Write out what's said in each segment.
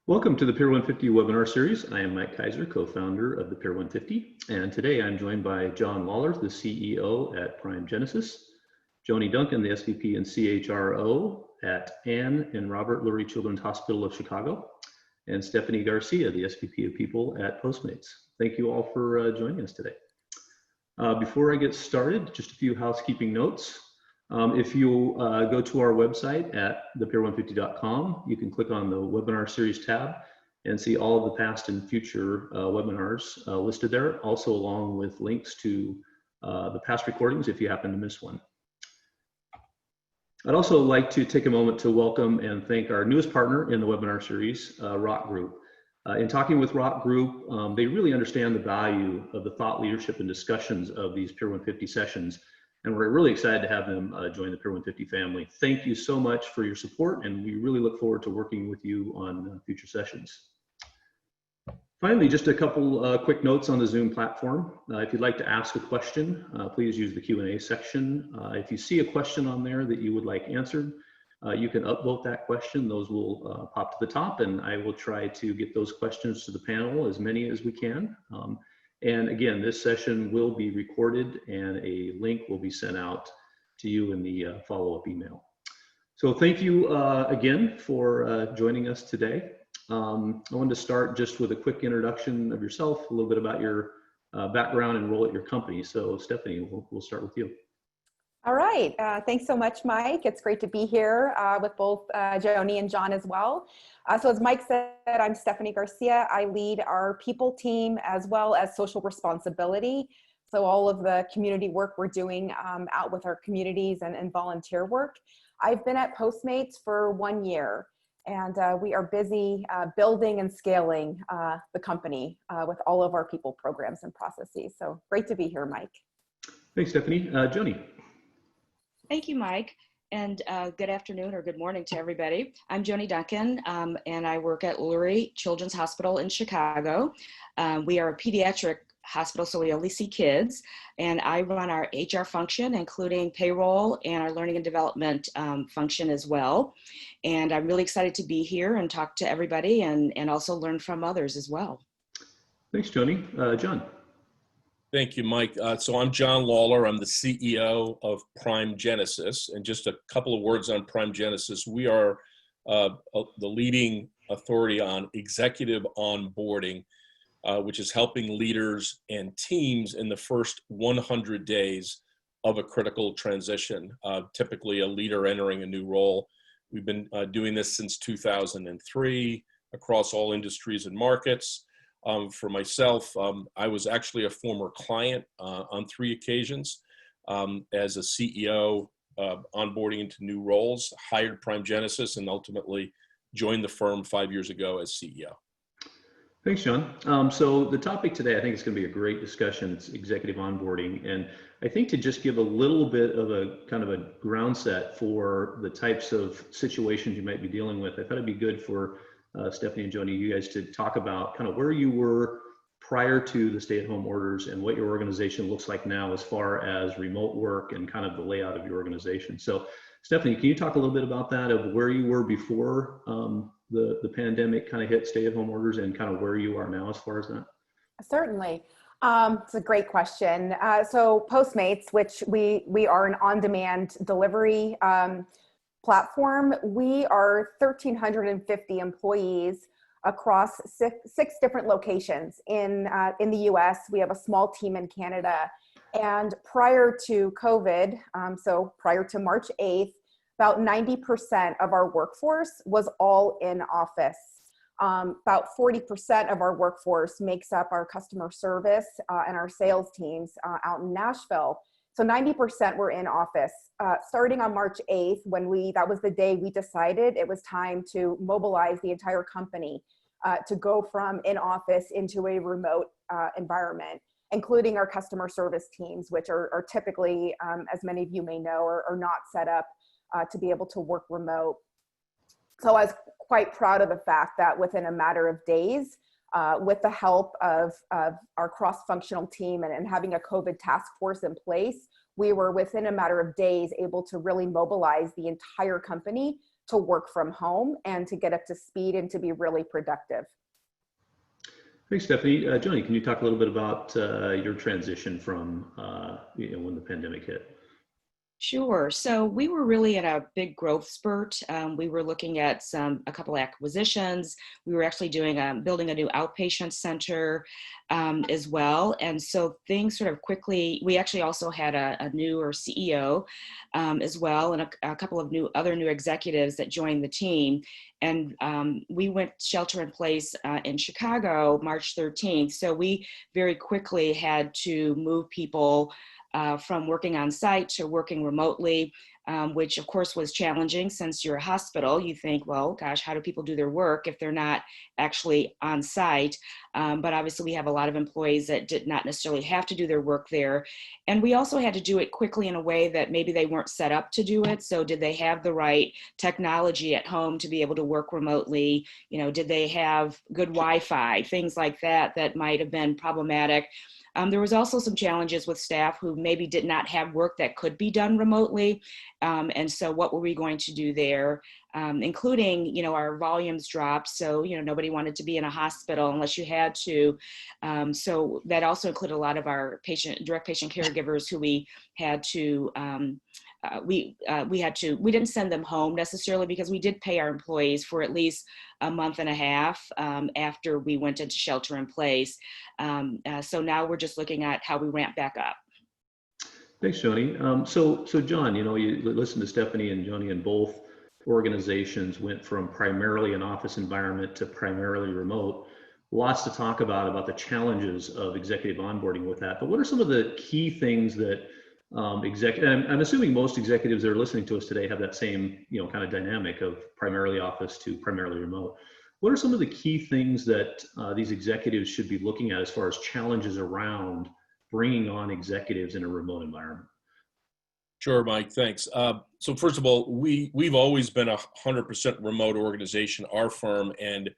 Welcome to the Peer 150 webinar series. I am Mike Kaiser, co-founder of the Peer 150, and today I'm joined by John Lawler, the CEO at Prime Genesis, Joni Duncan, the SVP and CHRO at Ann and Robert Lurie Children's Hospital of Chicago, and Stephanie Garcia, the SVP of People at Postmates. Thank you all for joining us today. Before I get started, just a few housekeeping notes. If you go to our website at thepeer150.com, you can click on the webinar series tab and see all of the past and future webinars listed there, also along with links to the past recordings if you happen to miss one. I'd also like to take a moment to welcome and thank our newest partner in the webinar series, Rock Group. In talking with Rock Group, they really understand the value of the thought leadership and discussions of these Peer 150 sessions. And we're really excited to have them join the Peer 150 family. Thank you so much for your support, and we really look forward to working with you on future sessions. Finally, just a couple quick notes on the Zoom platform. If you'd like to ask a question, please use the Q&A section. If you see a question on there that you would like answered, you can upvote that question. Those will pop to the top, and I will try to get those questions to the panel, as many as we can. And again, this session will be recorded and a link will be sent out to you in the follow-up email. So thank you again for joining us today. I wanted to start just with a quick introduction of yourself, a little bit about your background and role at your company. So Stephanie, we'll start with you. All right. Thanks so much, Mike. It's great to be here with both Joni and John as well. So as Mike said, I'm Stephanie Garcia. I lead our people team as well as social responsibility. So all of the community work we're doing out with our communities and volunteer work. I've been at Postmates for 1 year, and we are busy building and scaling the company with all of our people programs and processes. So great to be here, Mike. Thanks, Stephanie. Joni. Thank you, Mike, and good afternoon or good morning to everybody. I'm Joni Duncan, and I work at Lurie Children's Hospital in Chicago. We are a pediatric hospital, so we only see kids, and I run our HR function, including payroll and our learning and development function as well. And I'm really excited to be here and talk to everybody and also learn from others as well. Thanks, Joni. John. Thank you, Mike. So I'm John Lawler. I'm the CEO of Prime Genesis. And just a couple of words on Prime Genesis. We are the leading authority on executive onboarding, which is helping leaders and teams in the first 100 days of a critical transition, typically a leader entering a new role. We've been doing this since 2003 across all industries and markets. For myself, I was actually a former client on 3 occasions as a CEO, onboarding into new roles, hired Prime Genesis, and ultimately joined the firm 5 years ago as CEO. Thanks, John. So the topic today, I think it's going to be a great discussion. It's executive onboarding. And I think to just give a little bit of a kind of a ground set for the types of situations you might be dealing with, I thought it'd be good for Stephanie and Joni, you guys to talk about kind of where you were prior to the stay-at-home orders and what your organization looks like now as far as remote work and kind of the layout of your organization. So Stephanie, can you talk a little bit about that, of where you were before the pandemic kind of hit stay-at-home orders and kind of where you are now as far as that? Certainly. It's a great question. So Postmates, which we are an on-demand delivery platform, we are 1,350 employees across six different locations in the US. We have a small team in Canada. And prior to COVID, so prior to March 8th, about 90% of our workforce was all in office. About 40% of our workforce makes up our customer service and our sales teams out in Nashville. So 90% were in office. Starting on March 8th, that was the day we decided it was time to mobilize the entire company to go from in office into a remote environment, including our customer service teams, which are typically, as many of you may know, are not set up to be able to work remote. So I was quite proud of the fact that within a matter of days, with the help of our cross-functional team and having a COVID task force in place, we were within a matter of days able to really mobilize the entire company to work from home and to get up to speed and to be really productive. Thanks, Stephanie. Joni, can you talk a little bit about your transition from when the pandemic hit? Sure. So we were really in a big growth spurt. We were looking at a couple of acquisitions. We were actually building a new outpatient center as well. And so things sort of quickly, we actually also had a newer CEO as well, and a couple of other new executives that joined the team. And we went shelter in place in Chicago, March 13th. So we very quickly had to move people from working on site to working remotely, which of course was challenging since you're a hospital. You think, well, gosh, how do people do their work if they're not actually on site? But obviously we have a lot of employees that did not necessarily have to do their work there. And we also had to do it quickly in a way that maybe they weren't set up to do it. So did they have the right technology at home to be able to work remotely? You know, did they have good Wi-Fi? Things like that that might have been problematic. There was also some challenges with staff who maybe did not have work that could be done remotely. And so what were we going to do there? Including, you know, our volumes dropped. So, you know, nobody wanted to be in a hospital unless you had to. So that also included a lot of our direct patient caregivers who we had to, we didn't send them home necessarily, because we did pay our employees for at least a month and a half after we went into shelter in place. So now we're just looking at how we ramp back up. Thanks, Joni. So John, you know, you listen to Stephanie and Joni, and both organizations went from primarily an office environment to primarily remote. Lots to talk about the challenges of executive onboarding with that. But what are some of the key things that I'm assuming most executives that are listening to us today have that same, you know, kind of dynamic of primarily office to primarily remote. What are some of the key things that these executives should be looking at as far as challenges around bringing on executives in a remote environment? Sure, Mike, thanks. So first of all, we've always been 100% remote organization, our firm, and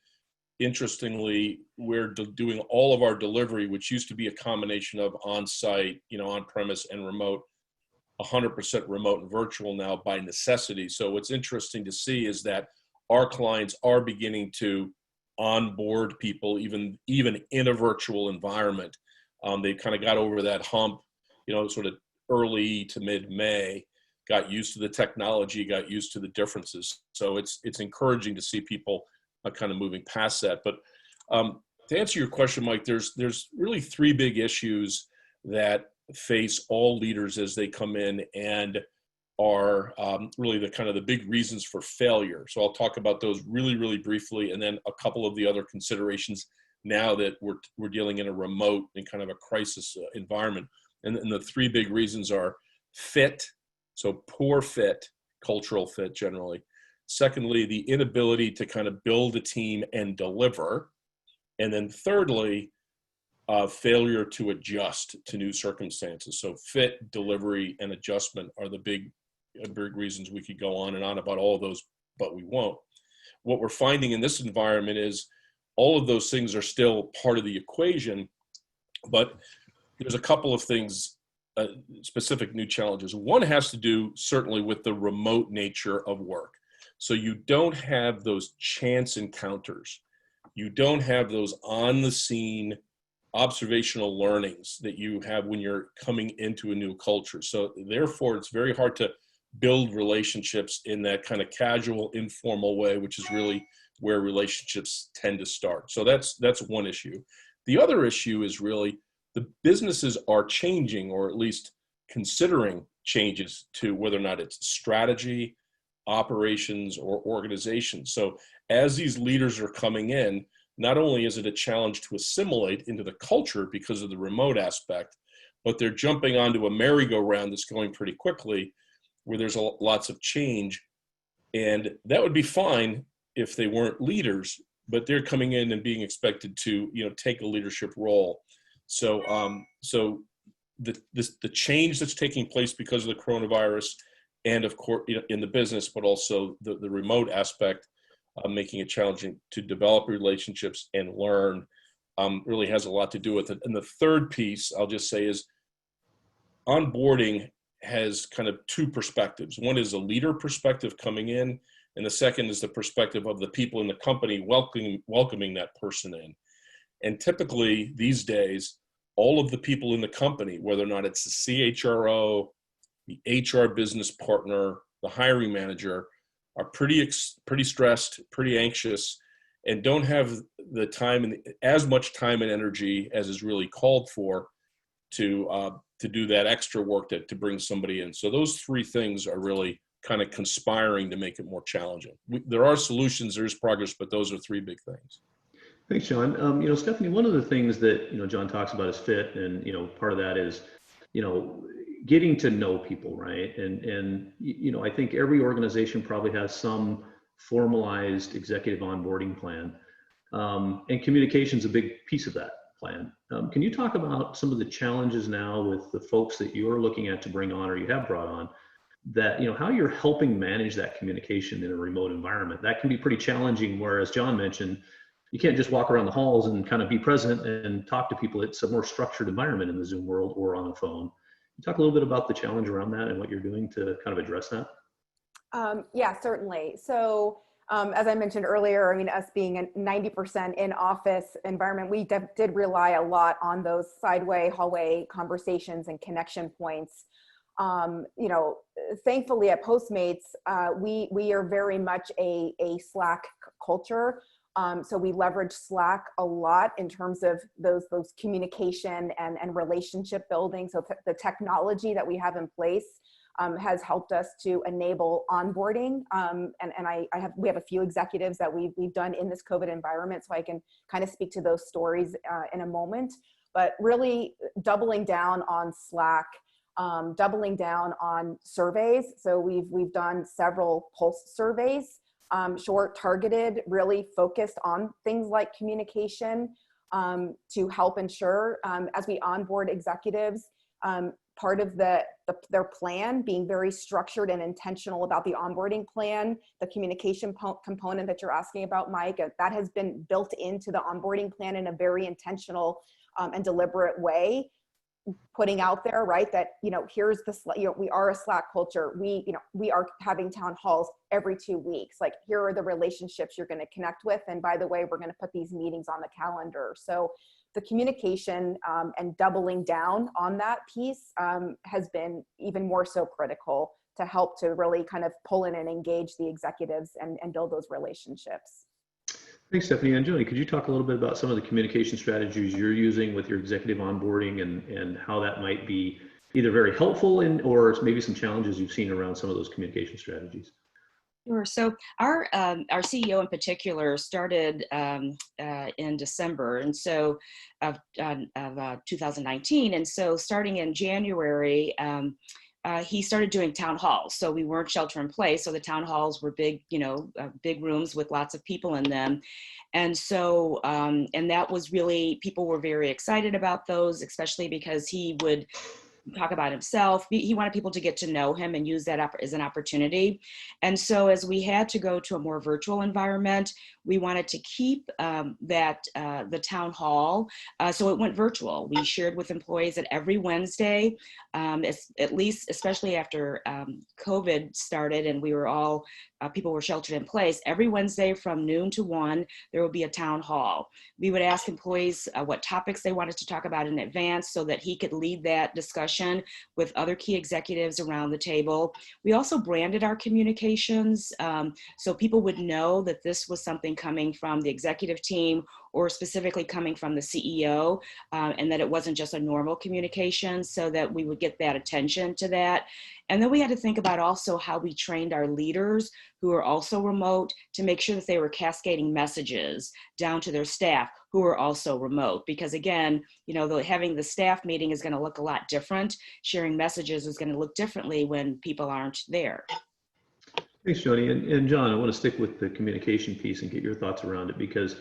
interestingly, we're doing all of our delivery, which used to be a combination of on-site, you know, on-premise and remote, 100% remote and virtual now by necessity. So what's interesting to see is that our clients are beginning to onboard people even in a virtual environment. They kind of got over that hump, you know, sort of early to mid-May, got used to the technology, got used to the differences. So it's encouraging to see people kind of moving past that. But to answer your question, Mike, there's really three big issues that face all leaders as they come in and are really the kind of the big reasons for failure. So I'll talk about those really, really briefly, and then a couple of the other considerations now that we're dealing in a remote and kind of a crisis environment. And the three big reasons are fit, so poor fit, cultural fit generally. Secondly, the inability to kind of build a team and deliver. And then thirdly, failure to adjust to new circumstances. So fit, delivery, and adjustment are the big reasons. We could go on and on about all of those, but we won't. What we're finding in this environment is all of those things are still part of the equation, but there's a couple of things, specific new challenges. One has to do certainly with the remote nature of work. So you don't have those chance encounters. You don't have those on the scene observational learnings that you have when you're coming into a new culture. So therefore, it's very hard to build relationships in that kind of casual, informal way, which is really where relationships tend to start. So that's one issue. The other issue is really the businesses are changing, or at least considering changes to whether or not it's strategy, operations, or organization. So as these leaders are coming in, not only is it a challenge to assimilate into the culture because of the remote aspect, but they're jumping onto a merry-go-round that's going pretty quickly, where there's lots of change. And that would be fine if they weren't leaders, but they're coming in and being expected to, you know, take a leadership role. So, the change that's taking place because of the coronavirus, and of course, you know, in the business, but also the remote aspect, making it challenging to develop relationships and learn, really has a lot to do with it. And the third piece I'll just say is onboarding has kind of two perspectives. One is a leader perspective coming in, And the second is the perspective of the people in the company welcoming that person in. And typically these days, all of the people in the company, whether or not it's the CHRO, the HR business partner, the hiring manager, are pretty stressed, pretty anxious, and don't have the time and as much time and energy as is really called for to do that extra work to bring somebody in. So those three things are really kind of conspiring to make it more challenging. There are solutions, there's progress, but those are three big things. Thanks, John. Stephanie, one of the things that, John talks about is fit. And, part of that is, getting to know people, right? And I think every organization probably has some formalized executive onboarding plan. And communication is a big piece of that plan. Can you talk about some of the challenges now with the folks that you're looking at to bring on or you have brought on, that, how you're helping manage that communication in a remote environment? That can be pretty challenging, where, as John mentioned, you can't just walk around the halls and kind of be present and talk to people. It's a more structured environment in the Zoom world or on the phone. Can you talk a little bit about the challenge around that and what you're doing to kind of address that? Yeah, certainly. So as I mentioned earlier, us being a 90% in office environment, we did rely a lot on those hallway conversations and connection points. Thankfully at Postmates, we are very much a Slack culture. So we leverage Slack a lot in terms of those communication and relationship building. So the technology that we have in place has helped us to enable onboarding. We have a few executives that we've done in this COVID environment, so I can kind of speak to those stories in a moment. But really doubling down on Slack, doubling down on surveys. So we've done several pulse surveys. Short, targeted, really focused on things like communication to help ensure as we onboard executives, part of their plan being very structured and intentional about the onboarding plan, the communication component that you're asking about, Mike, that has been built into the onboarding plan in a very intentional and deliberate way. Putting out there, right, that, here's we are a Slack culture. We are having town halls every 2 weeks. Like, here are the relationships you're going to connect with. And by the way, we're going to put these meetings on the calendar. So the communication and doubling down on that piece has been even more so critical to help to really kind of pull in and engage the executives and build those relationships. Thanks, Stephanie. And Joni, could you talk a little bit about some of the communication strategies you're using with your executive onboarding and how that might be either very helpful or maybe some challenges you've seen around some of those communication strategies? Sure. So our CEO in particular started in December, and so of 2019, and so starting in January. He started doing town halls. So we weren't shelter in place. So the town halls were big, big rooms with lots of people in them. And so, and that was really, people were very excited about those, especially because he would talk about himself. He wanted people to get to know him and use that as an opportunity. And so as we had to go to a more virtual environment, we wanted to keep the town hall. So it went virtual. We shared with employees that every Wednesday, at least, especially after COVID started and we were all, people were sheltered in place, every Wednesday from noon to 1, there would be a town hall. We would ask employees what topics they wanted to talk about in advance so that he could lead that discussion with other key executives around the table. We also branded our communications so people would know that this was something coming from the executive team or specifically coming from the CEO, and that it wasn't just a normal communication, so that we would get that attention to that. And then we had to think about also how we trained our leaders who are also remote to make sure that they were cascading messages down to their staff who are also remote. Because again, having the staff meeting is going to look a lot different. Sharing messages is going to look differently when people aren't there. Thanks, Joni. And John, I want to stick with the communication piece and get your thoughts around it, because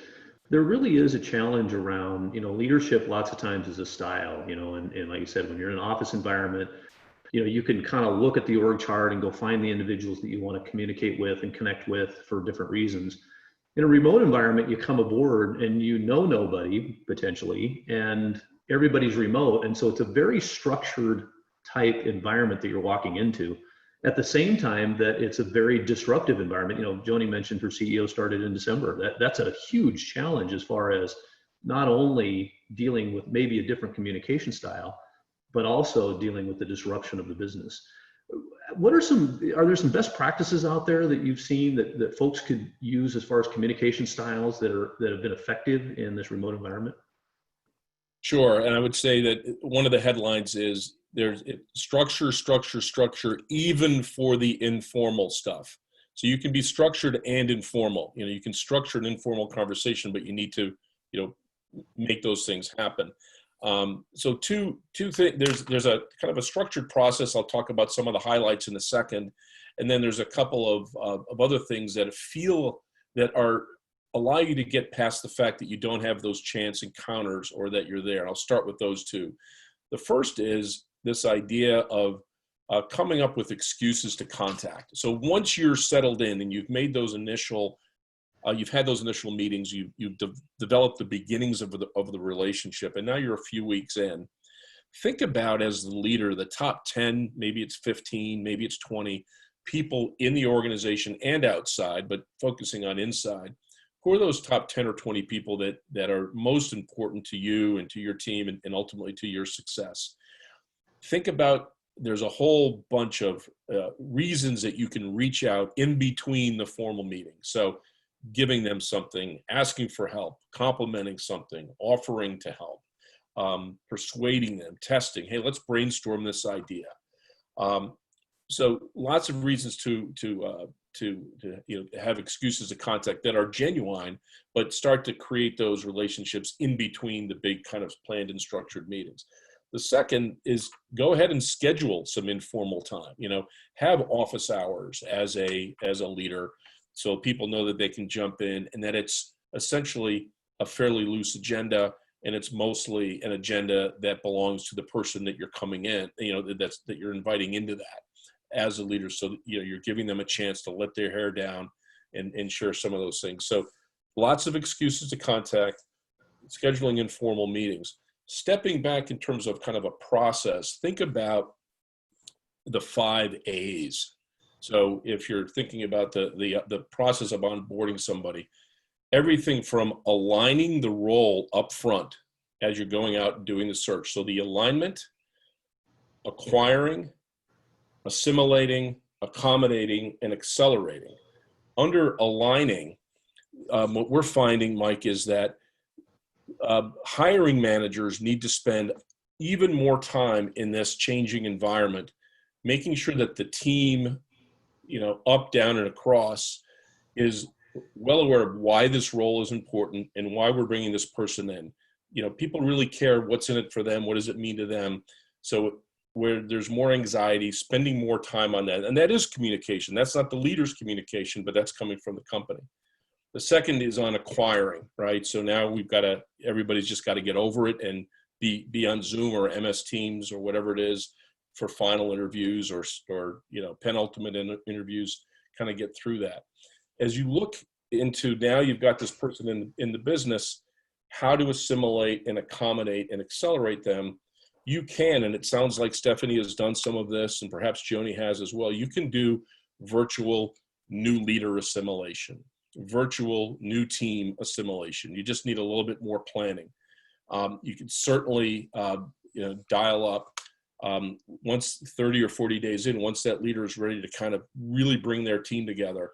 there really is a challenge around, leadership lots of times is a style, and like you said, when you're in an office environment, you can kind of look at the org chart and go find the individuals that you want to communicate with and connect with for different reasons. In a remote environment, you come aboard and nobody potentially, and everybody's remote. And so it's a very structured type environment that you're walking into. At the same time, that it's a very disruptive environment. Joni mentioned her CEO started in December. That's a huge challenge as far as not only dealing with maybe a different communication style, but also dealing with the disruption of the business. Are there some best practices out there that you've seen that folks could use as far as communication styles that have been effective in this remote environment? Sure. And I would say that one of the headlines is there's structure, even for the informal stuff. So you can be structured and informal. You can structure an informal conversation, but you need to, make those things happen. So two things, there's a kind of a structured process. I'll talk about some of the highlights in a second. And then there's a couple of other things that allow you to get past the fact that you don't have those chance encounters or that you're there. I'll start with those two. The first is this idea of coming up with excuses to contact. So once you're settled in and you've made those you've had those initial meetings, you've developed the beginnings of the relationship, and now you're a few weeks in. Think about, as the leader, the top 10, maybe it's 15, maybe it's 20 people in the organization and outside, but focusing on inside. Who are those top 10 or 20 people that are most important to you and to your team and ultimately to your success? Think about, there's a whole bunch of reasons that you can reach out in between the formal meeting. So giving them something, asking for help, complimenting something, offering to help, persuading them, testing, hey, let's brainstorm this idea. So lots of reasons to have excuses to contact that are genuine, but start to create those relationships in between the big kind of planned and structured meetings. The second is go ahead and schedule some informal time. Have office hours as a leader, so people know that they can jump in and that it's essentially a fairly loose agenda, and it's mostly an agenda that belongs to the person that you're coming in, that you're inviting into that as a leader. So you're giving them a chance to let their hair down and share some of those things. So lots of excuses to contact, scheduling informal meetings. Stepping back in terms of kind of a process, think about the 5 A's. So if you're thinking about the process of onboarding somebody, everything from aligning the role up front as you're going out and doing the search. So the alignment, acquiring, assimilating, accommodating, and accelerating. Under aligning, what we're finding, Mike, is that hiring managers need to spend even more time in this changing environment, making sure that the team, up, down, and across, is well aware of why this role is important and why we're bringing this person in. People really care what's in it for them. What does it mean to them? So where there's more anxiety, spending more time on that. And that is communication. That's not the leader's communication, but that's coming from the company. The second is on acquiring, right? So now everybody's just got to get over it and be on Zoom or MS Teams or whatever it is for final interviews or penultimate interviews, kind of get through that. As you look into, now you've got this person in the business, how to assimilate and accommodate and accelerate them. You can, and it sounds like Stephanie has done some of this, and perhaps Joni has as well. You can do virtual new leader assimilation, virtual new team assimilation. You just need a little bit more planning. You can certainly dial up once 30 or 40 days in, once that leader is ready to kind of really bring their team together.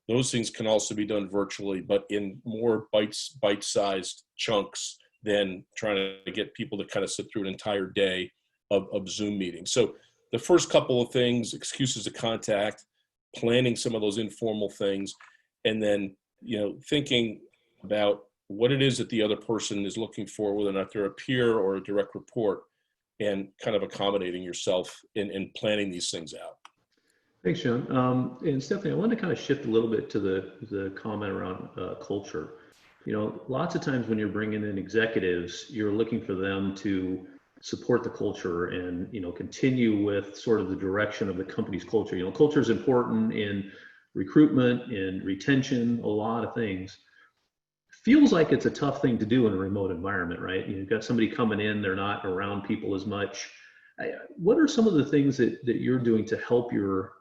Those things can also be done virtually, but in more bite-sized chunks than trying to get people to kind of sit through an entire day of Zoom meetings. So the first couple of things, excuses to contact, planning some of those informal things, and then, thinking about what it is that the other person is looking for, whether or not they're a peer or a direct report, and kind of accommodating yourself in planning these things out. Thanks, John. And Stephanie, I wanted to kind of shift a little bit to the comment around culture. Lots of times when you're bringing in executives, you're looking for them to support the culture and, continue with sort of the direction of the company's culture. Culture is important in recruitment, in retention, a lot of things. Feels like it's a tough thing to do in a remote environment, right? You've got somebody coming in, they're not around people as much. What are some of the things that you're doing to help your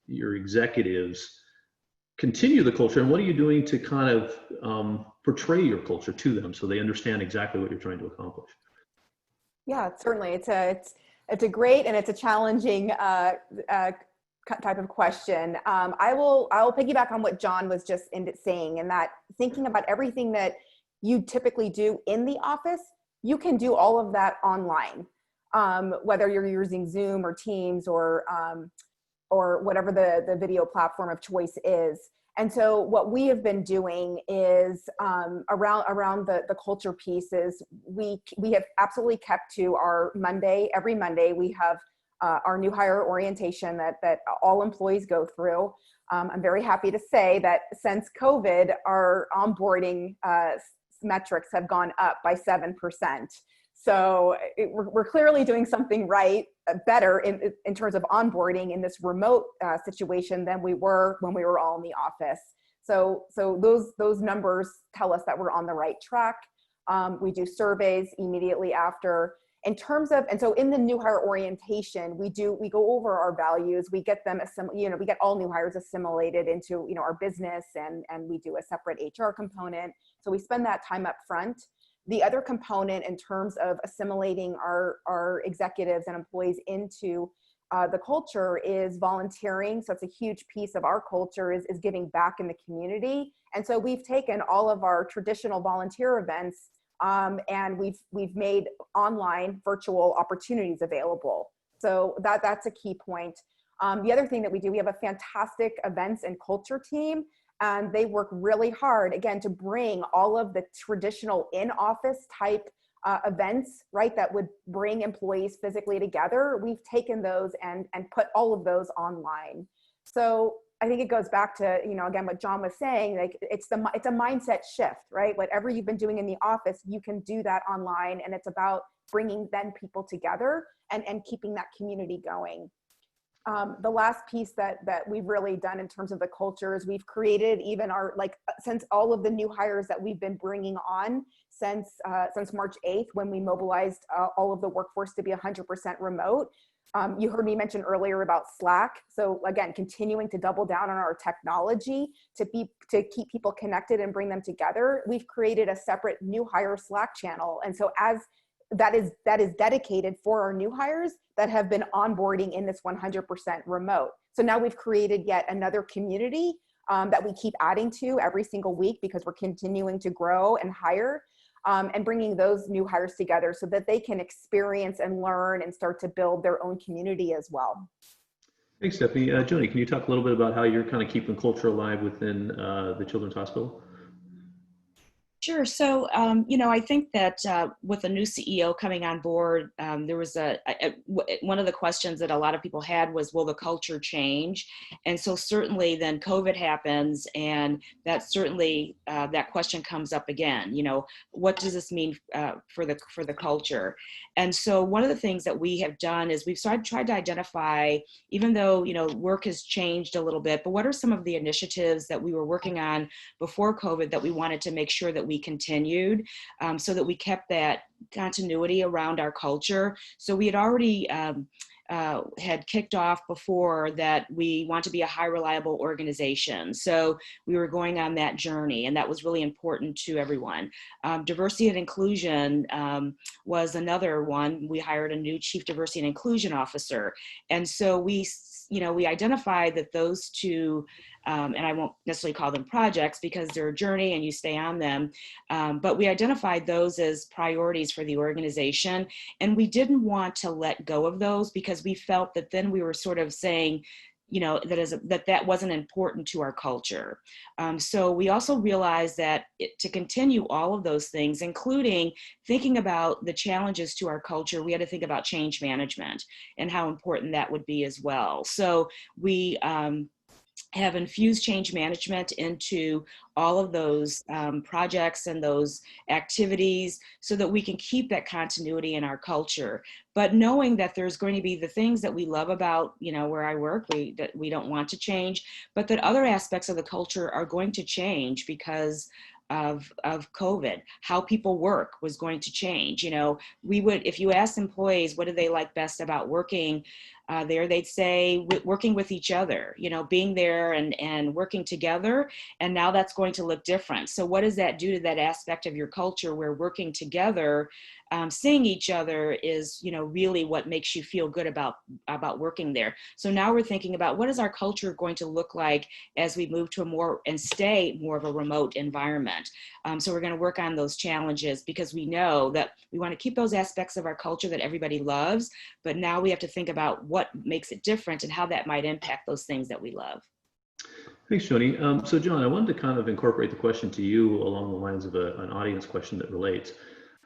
your executives continue the culture, and what are you doing to kind of portray your culture to them so they understand exactly what you're trying to accomplish? Yeah, certainly. It's a great and it's a challenging type of question. I'll piggyback on what John was just saying, and that thinking about everything that you typically do in the office, you can do all of that online, whether you're using Zoom or Teams or whatever the video platform of choice is. And so what we have been doing is around the culture pieces, we have absolutely kept to our every Monday, we have our new hire orientation that all employees go through. I'm very happy to say that since COVID, our onboarding metrics have gone up by 7%. So we're clearly doing something right, better in terms of onboarding in this remote situation than we were when we were all in the office. So those numbers tell us that we're on the right track. We do surveys immediately after. In terms of, and so in the new hire orientation, we go over our values. We get them, we get all new hires assimilated into, our business, and we do a separate HR component. So we spend that time up front. The other component in terms of assimilating our executives and employees into the culture is volunteering. So it's a huge piece of our culture is giving back in the community. And so we've taken all of our traditional volunteer events and we've made online virtual opportunities available. So that's a key point. The other thing that we do, we have a fantastic events and culture team, and they work really hard, again, to bring all of the traditional in-office type events, right, that would bring employees physically together. We've taken those and put all of those online. So I think it goes back to, again, what John was saying, like it's a mindset shift, right? Whatever you've been doing in the office, you can do that online, and it's about bringing then people together and keeping that community going. The last piece that we've really done in terms of the culture is we've created even since all of the new hires that we've been bringing on since March 8th, when we mobilized all of the workforce to be 100% remote. You heard me mention earlier about Slack. So again, continuing to double down on our technology to keep people connected and bring them together. We've created a separate new hire Slack channel. And so as that is dedicated for our new hires that have been onboarding in this 100% remote. So now we've created yet another community that we keep adding to every single week because we're continuing to grow and hire and bringing those new hires together so that they can experience and learn and start to build their own community as well. Thanks, Stephanie. Joni, can you talk a little bit about how you're kind of keeping culture alive within the Children's Hospital? Sure. So, I think that with a new CEO coming on board, there was one of the questions that a lot of people had was, will the culture change? And so certainly then COVID happens, and that certainly that question comes up again. What does this mean for the culture? And so one of the things that we have done is we've tried to identify, even though work has changed a little bit, but what are some of the initiatives that we were working on before COVID that we wanted to make sure that we continued, so that we kept that continuity around our culture. So we had already had kicked off before that we want to be a high reliable organization. So we were going on that journey, and that was really important to everyone. Diversity and inclusion was another one. We hired a new chief diversity and inclusion officer. And so we identified that those two, and I won't necessarily call them projects because they're a journey and you stay on them, but we identified those as priorities for the organization. And we didn't want to let go of those because we felt that then we were sort of saying, that wasn't important to our culture. So we also realized that to continue all of those things, including thinking about the challenges to our culture, we had to think about change management and how important that would be as well. So we have infused change management into all of those projects and those activities so that we can keep that continuity in our culture. But knowing that there's going to be the things that we love about, where I work, that we don't want to change, but that other aspects of the culture are going to change because of COVID. How people work was going to change. We would, if you ask employees, what do they like best about working there, they'd say working with each other, being there and working together. And now that's going to look different. So what does that do to that aspect of your culture where working together, seeing each other is, really what makes you feel good about working there. So now we're thinking about what is our culture going to look like as we move to stay more of a remote environment. So we're going to work on those challenges because we know that we want to keep those aspects of our culture that everybody loves, but now we have to think about what makes it different and how that might impact those things that we love. Thanks, Joni. So John, I wanted to kind of incorporate the question to you along the lines of an audience question that relates.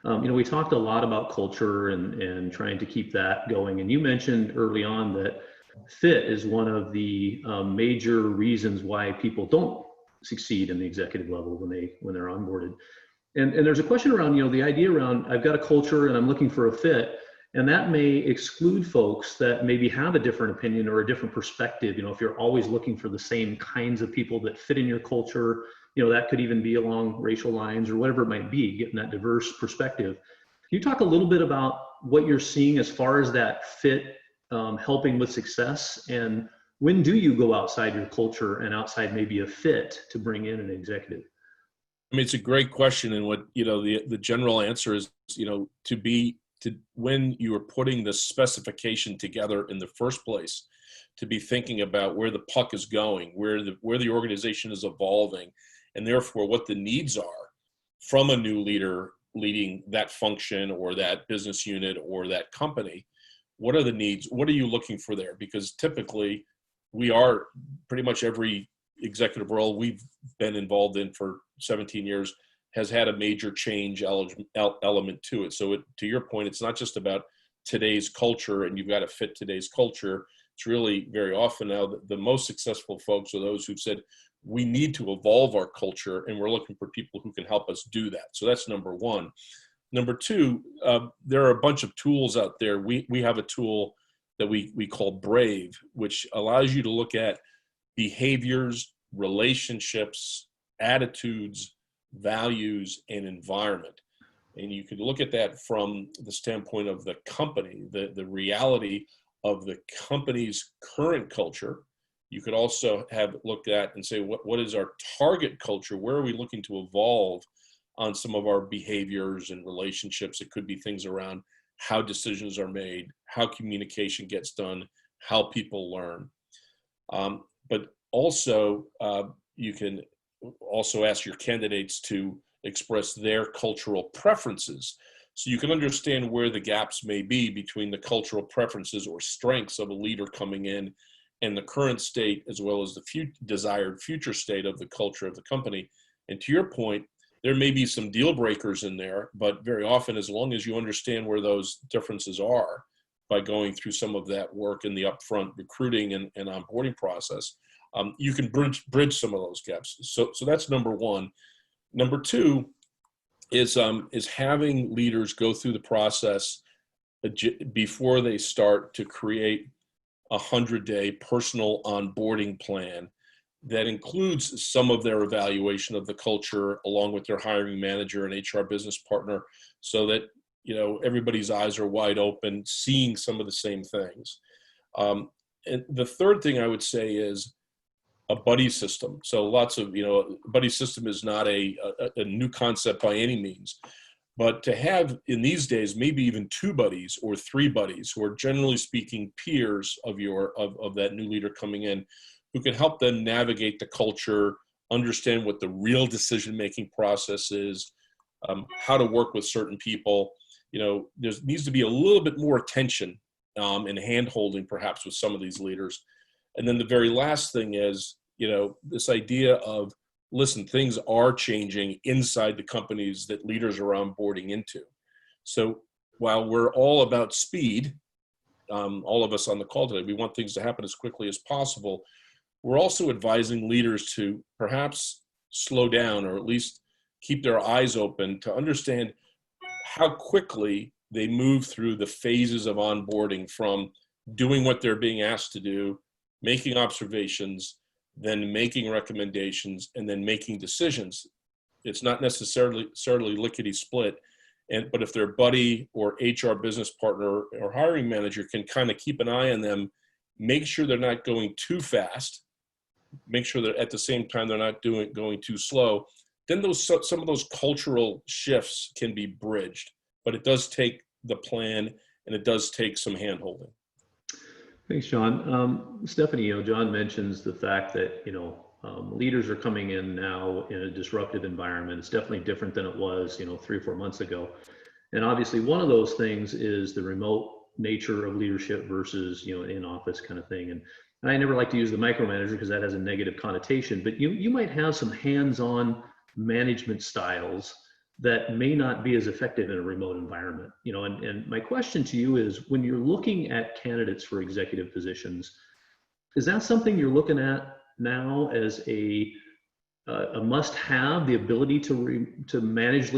We talked a lot about culture and trying to keep that going. And you mentioned early on that fit is one of the major reasons why people don't succeed in the executive level when they're onboarded. And there's a question around, the idea around I've got a culture and I'm looking for a fit, and that may exclude folks that maybe have a different opinion or a different perspective. If you're always looking for the same kinds of people that fit in your culture, that could even be along racial lines or whatever it might be, getting that diverse perspective. Can you talk a little bit about what you're seeing as far as that fit helping with success? And when do you go outside your culture and outside maybe a fit to bring in an executive? I mean, it's a great question. And what, the general answer is, when you are putting the specification together in the first place, to be thinking about where the puck is going, where the organization is evolving, and therefore what the needs are from a new leader leading that function or that business unit or that company. What are the needs? What are you looking for there? Because typically we are pretty much every executive role we've been involved in for 17 years has had a major change element to it. So to your point, it's not just about today's culture and you've got to fit today's culture. It's really very often now the most successful folks are those who've said, we need to evolve our culture and we're looking for people who can help us do that. So that's number one. Number two, there are a bunch of tools out there. We have a tool that we call Brave, which allows you to look at behaviors, relationships, attitudes, values, and environment. And you could look at that from the standpoint of the company, the reality of the company's current culture. You could also have looked at and say, what is our target culture? Where are we looking to evolve on some of our behaviors and relationships? It could be things around how decisions are made, how communication gets done, how people learn. But also, you can also ask your candidates to express their cultural preferences. So you can understand where the gaps may be between the cultural preferences or strengths of a leader coming in and the current state, as well as the desired future state of the culture of the company. And to your point, there may be some deal breakers in there, but very often, as long as you understand where those differences are by going through some of that work in the upfront recruiting and onboarding process, you can bridge some of those gaps. So that's number one. Number two is having leaders go through the process before they start to create a 100-day personal onboarding plan that includes some of their evaluation of the culture along with their hiring manager and HR business partner, so that everybody's eyes are wide open, seeing some of the same things. And the third thing I would say is a buddy system. So lots of, buddy system is not a new concept by any means, but to have in these days, maybe even 2 buddies or 3 buddies who are generally speaking peers of that new leader coming in, who can help them navigate the culture, understand what the real decision-making process is, how to work with certain people. There needs to be a little bit more attention and hand-holding perhaps with some of these leaders. And then the very last thing is, this idea of, listen, things are changing inside the companies that leaders are onboarding into. So while we're all about speed, all of us on the call today, we want things to happen as quickly as possible. We're also advising leaders to perhaps slow down, or at least keep their eyes open to understand how quickly they move through the phases of onboarding, from doing what they're being asked to do, making observations, then making recommendations, and then making decisions. It's not necessarily lickety split. But if their buddy or HR business partner or hiring manager can kind of keep an eye on them, make sure they're not going too fast, make sure that at the same time they're not going too slow, then some of those cultural shifts can be bridged. But it does take the plan, and it does take some hand-holding. Thanks, John. Stephanie, John mentions the fact that, leaders are coming in now in a disruptive environment. It's definitely different than it was, 3 or 4 months ago. And obviously one of those things is the remote nature of leadership versus, in office kind of thing. And I never like to use the micromanager because that has a negative connotation, but you might have some hands-on management styles that may not be as effective in a remote environment. And my question to you is, when you're looking at candidates for executive positions, is that something you're looking at now as a must-have, the ability to manage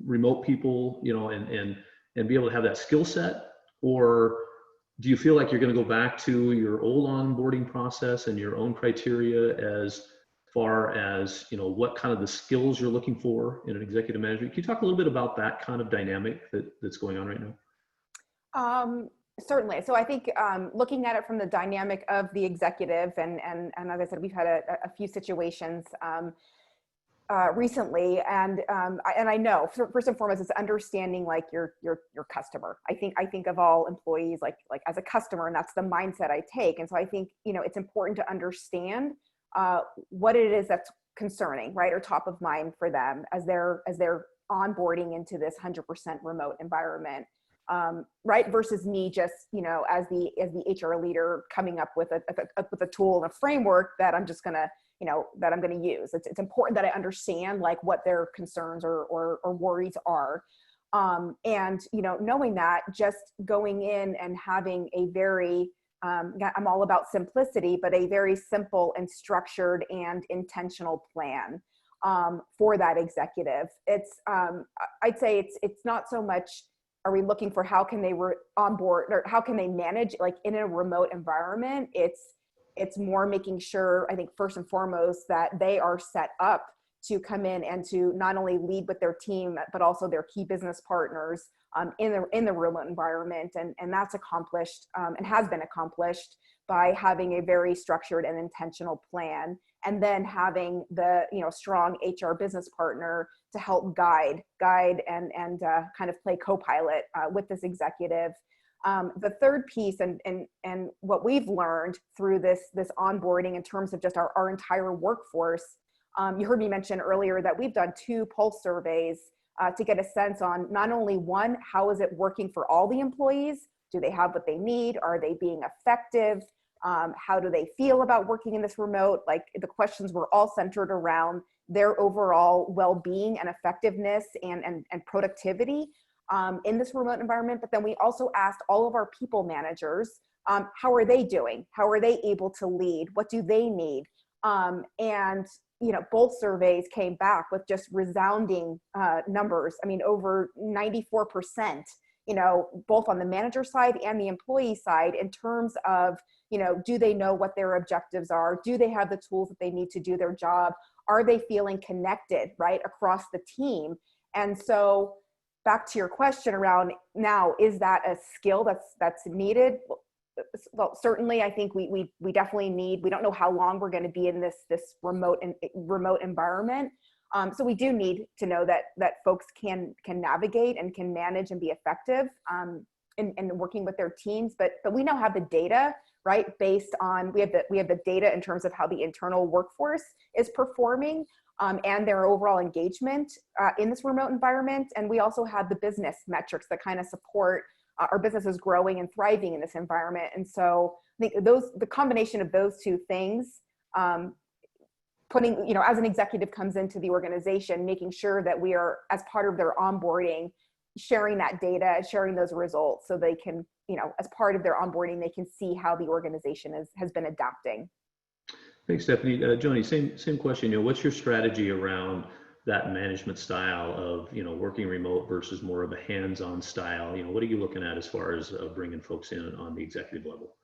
remote people, and be able to have that skill set? Or do you feel like you're going to go back to your old onboarding process and your own criteria as far as, what kind of the skills you're looking for in an executive manager? Can you talk a little bit about that kind of dynamic that's going on right now? Certainly. So I think looking at it from the dynamic of the executive, and as I said, we've had a few situations recently, and I know first and foremost, it's understanding like your customer. I think of all employees like as a customer, and that's the mindset I take. And so I think it's important to understand what it is that's concerning, right, or top of mind for them as they're onboarding into this 100% remote environment. Right, versus me just as the HR leader coming up with a tool and a framework that I'm just gonna use. It's important that I understand like what their concerns or worries are, and knowing that, just going in and having a very I'm all about simplicity, but a very simple and structured and intentional plan for that executive. It's I'd say it's not so much are we looking for how can they onboard or how can they manage like in a remote environment. It's more making sure, I think first and foremost, that they are set up to come in and to not only lead with their team, but also their key business partners in the remote environment. And that's accomplished and has been accomplished by having a very structured and intentional plan, and then having the strong HR business partner to help guide and kind of play co-pilot with this executive. The third piece, and what we've learned through this onboarding in terms of just our entire workforce, you heard me mention earlier that we've done 2 pulse surveys to get a sense on not only one, how is it working for all the employees? Do they have what they need? Are they being effective? How do they feel about working in this remote? Like the questions were all centered around their overall well-being and effectiveness and productivity in this remote environment. But then we also asked all of our people managers, how are they doing? How are they able to lead? What do they need? And both surveys came back with just resounding numbers. I mean, over 94%, both on the manager side and the employee side, in terms of, do they know what their objectives are? Do they have the tools that they need to do their job? Are they feeling connected, right, across the team? And so back to your question around now, is that a skill that's needed? Well, certainly, I think we definitely need. We don't know how long we're going to be in this remote environment, so we do need to know that folks can navigate and can manage and be effective in working with their teams. But we now have the data, right? Based on we have the data in terms of how the internal workforce is performing and their overall engagement in this remote environment, and we also have the business metrics that kind of support our business is growing and thriving in this environment. And so I think the combination of those 2 things, putting, as an executive comes into the organization, making sure that we are, as part of their onboarding, sharing that data, sharing those results so they can, as part of their onboarding, they can see how the organization has been adapting. Thanks, Stephanie. Joni, same question. What's your strategy around that management style of working remote versus more of a hands-on style? What are you looking at as far as bringing folks in on the executive level?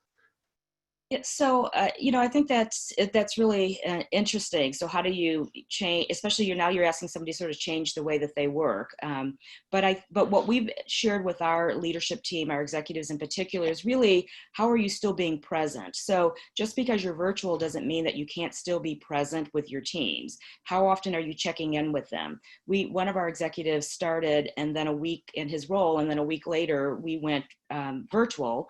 Yeah, so I think that's really interesting. So how do you change, especially you're asking somebody to sort of change the way that they work. But what we've shared with our leadership team, our executives in particular, is really how are you still being present? So just because you're virtual doesn't mean that you can't still be present with your teams. How often are you checking in with them? One of our executives started, and then a week in his role, and then a week later we went virtual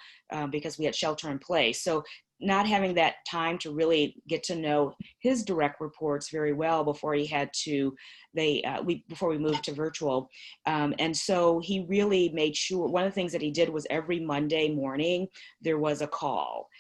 because we had shelter in place. So not having that time to really get to know his direct reports very well before before we moved to virtual. And so he really made sure, one of the things that he did was every Monday morning, there was a call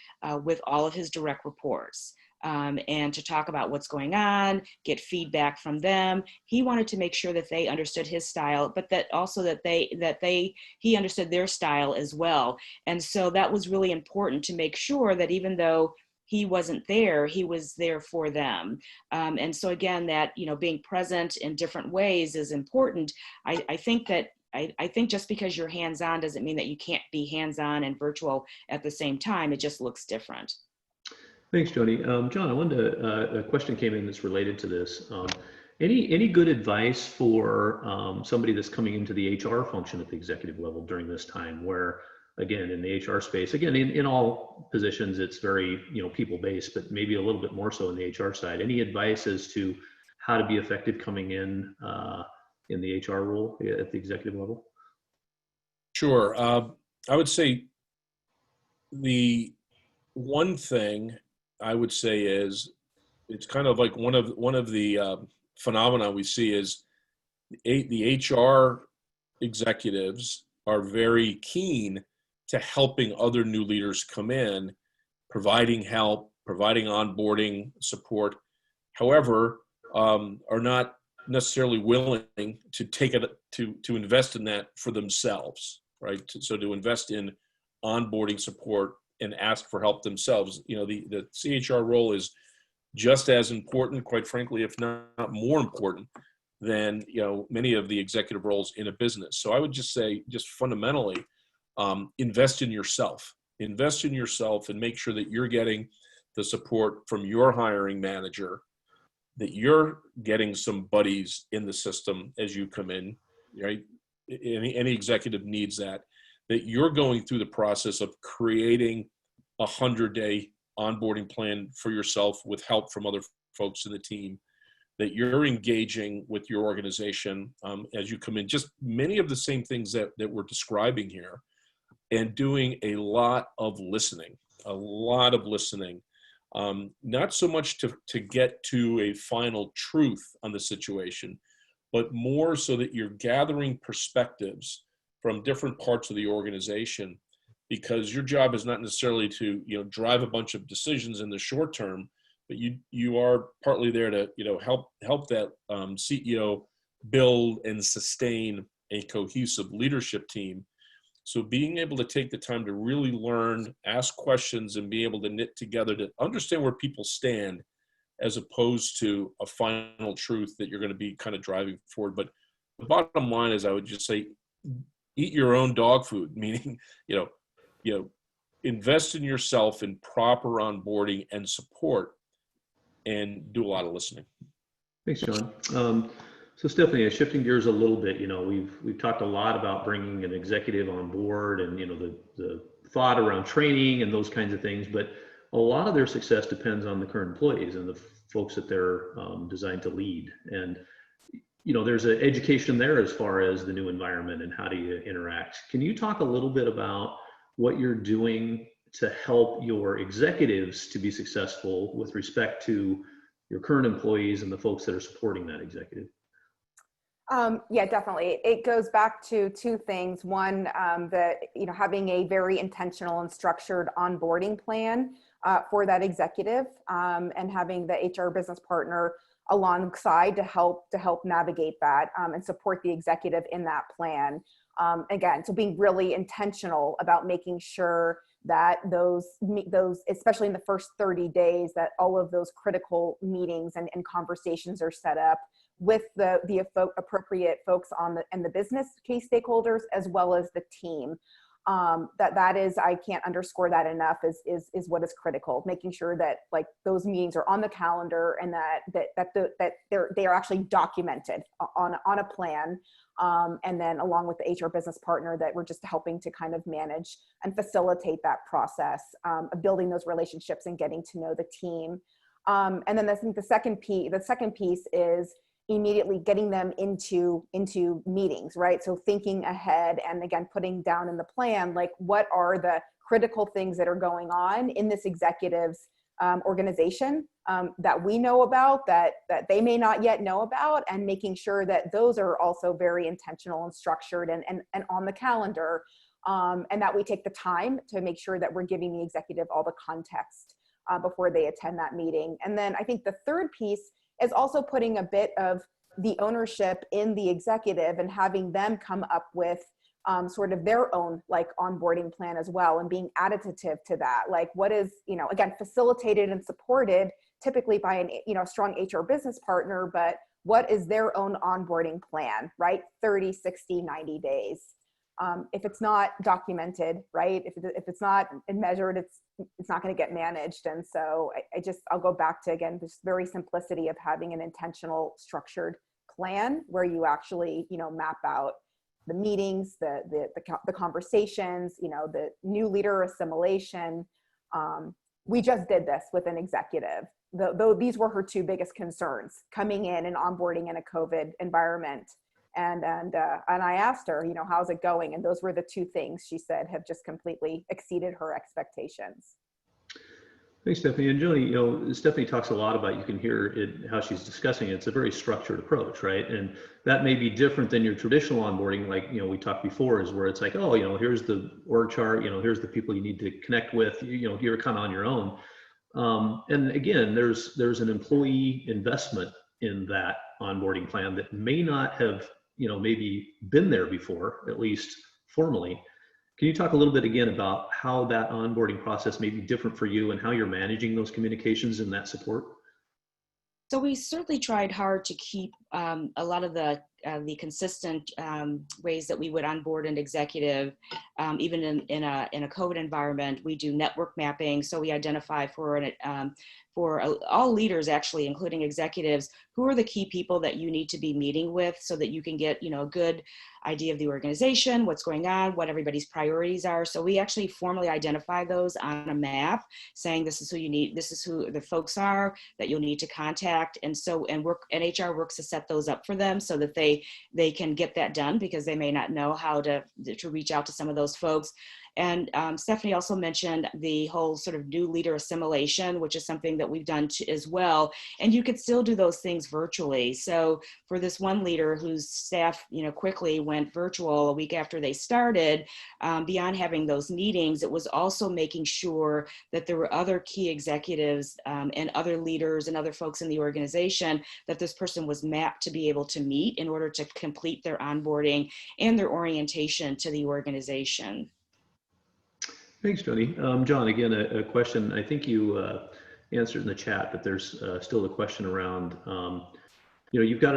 with all of his direct reports. And to talk about what's going on, get feedback from them. He wanted to make sure that they understood his style, but that also that he understood their style as well. And so that was really important to make sure that even though he wasn't there, he was there for them. And so again, that, being present in different ways is important. I think just because you're hands-on doesn't mean that you can't be hands-on and virtual at the same time. It just looks different. Thanks, Joni. John, I wanted to, a question came in that's related to this. Any good advice for somebody that's coming into the HR function at the executive level during this time where, again, in the HR space, again, in all positions, it's very, people-based, but maybe a little bit more so in the HR side. Any advice as to how to be effective coming in the HR role at the executive level? Sure. I would say the one thing I would say is it's kind of like one of the phenomena we see is the HR executives are very keen to helping other new leaders come in, providing help, providing onboarding support. However, are not necessarily willing to take it to invest in that for themselves, right? So to invest in onboarding support and ask for help themselves. The CHR role is just as important, quite frankly, if not more important than many of the executive roles in a business. So I would just say, just fundamentally, invest in yourself. Invest in yourself and make sure that you're getting the support from your hiring manager, that you're getting some buddies in the system as you come in, right? Any executive needs that you're going through the process of creating a 100-day onboarding plan for yourself with help from other folks in the team, that you're engaging with your organization as you come in, just many of the same things that we're describing here, and doing a lot of listening, not so much to get to a final truth on the situation, but more so that you're gathering perspectives from different parts of the organization, because your job is not necessarily to drive a bunch of decisions in the short term, but you are partly there to help that CEO build and sustain a cohesive leadership team. So being able to take the time to really learn, ask questions, and be able to knit together to understand where people stand, as opposed to a final truth that you're going to be kind of driving forward. But the bottom line is, I would just say, eat your own dog food, meaning, invest in yourself in proper onboarding and support, and do a lot of listening. Thanks, John. So Stephanie, shifting gears a little bit, we've talked a lot about bringing an executive on board and, the thought around training and those kinds of things, but a lot of their success depends on the current employees and the folks that they're designed to lead. And, there's an education there as far as the new environment and how do you interact. Can you talk a little bit about what you're doing to help your executives to be successful with respect to your current employees and the folks that are supporting that executive? Yeah, definitely. It goes back to two things. One, having a very intentional and structured onboarding plan for that executive, and having the HR business partner alongside to help navigate that and support the executive in that plan. Again, so being really intentional about making sure that those, especially in the first 30 days, that all of those critical meetings and conversations are set up with the appropriate folks in the business case stakeholders, as well as the team. That is, I can't underscore that enough, is what is critical. Making sure that like those meetings are on the calendar and that they are actually documented on a plan. And then along with the HR business partner, that we're just helping to kind of manage and facilitate that process of building those relationships and getting to know the team. And then I think the second piece is immediately getting them into meetings, right? So thinking ahead and again, putting down in the plan, like what are the critical things that are going on in this executive's organization that we know about, that they may not yet know about, and making sure that those are also very intentional and structured and on the calendar, and that we take the time to make sure that we're giving the executive all the context before they attend that meeting. And then I think the third piece is also putting a bit of the ownership in the executive and having them come up with sort of their own like onboarding plan as well, and being additive to that. Like what is, again, facilitated and supported typically by a strong HR business partner, but what is their own onboarding plan, right? 30, 60, 90 days. If it's not documented, right? If it's not measured, it's not going to get managed. And so I'll go back to, again, this very simplicity of having an intentional structured plan where you actually, map out the meetings, the conversations, the new leader assimilation. We just did this with an executive. Though these were her two biggest concerns coming in and onboarding in a COVID environment. And I asked her, how's it going? And those were the two things she said have just completely exceeded her expectations. Thanks, Stephanie. And Joni, Stephanie talks a lot about, you can hear it, how she's discussing it. It's a very structured approach, right? And that may be different than your traditional onboarding, like, we talked before, is where it's like, oh, here's the org chart, here's the people you need to connect with, you're kind of on your own. And again, there's an employee investment in that onboarding plan that may not have, maybe been there before, at least formally. Can you talk a little bit again about how that onboarding process may be different for you and how you're managing those communications and that support? So we certainly tried hard to keep a lot of the consistent ways that we would onboard an executive, even in a COVID environment. We do network mapping, so we identify for all leaders, actually, including executives, who are the key people that you need to be meeting with, so that you can get a good idea of the organization, what's going on, what everybody's priorities are. So we actually formally identify those on a map, saying this is who you need, this is who the folks are that you'll need to contact, and HR works to set those up for them so that they can get that done, because they may not know how to reach out to some of those folks. And Stephanie also mentioned the whole sort of new leader assimilation, which is something that we've done as well. And you could still do those things virtually. So for this one leader whose staff, quickly went virtual a week after they started, beyond having those meetings, it was also making sure that there were other key executives and other leaders and other folks in the organization that this person was mapped to be able to meet in order to complete their onboarding and their orientation to the organization. Thanks, Joni. John, again, a question. I think you answered in the chat, but there's still a question around, you've got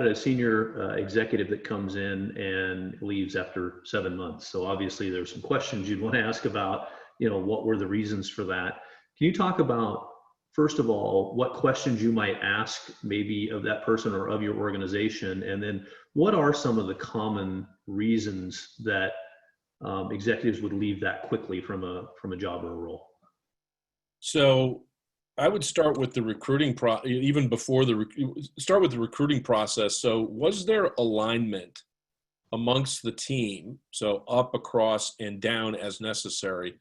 a senior executive that comes in and leaves after 7 months. So obviously there's some questions you'd want to ask about, what were the reasons for that? Can you talk about, first of all, what questions you might ask maybe of that person or of your organization? And then what are some of the common reasons that executives would leave that quickly from a job or a role? So I would start with the recruiting even before start with the recruiting process. So was there alignment amongst the team, so up, across, and down as necessary,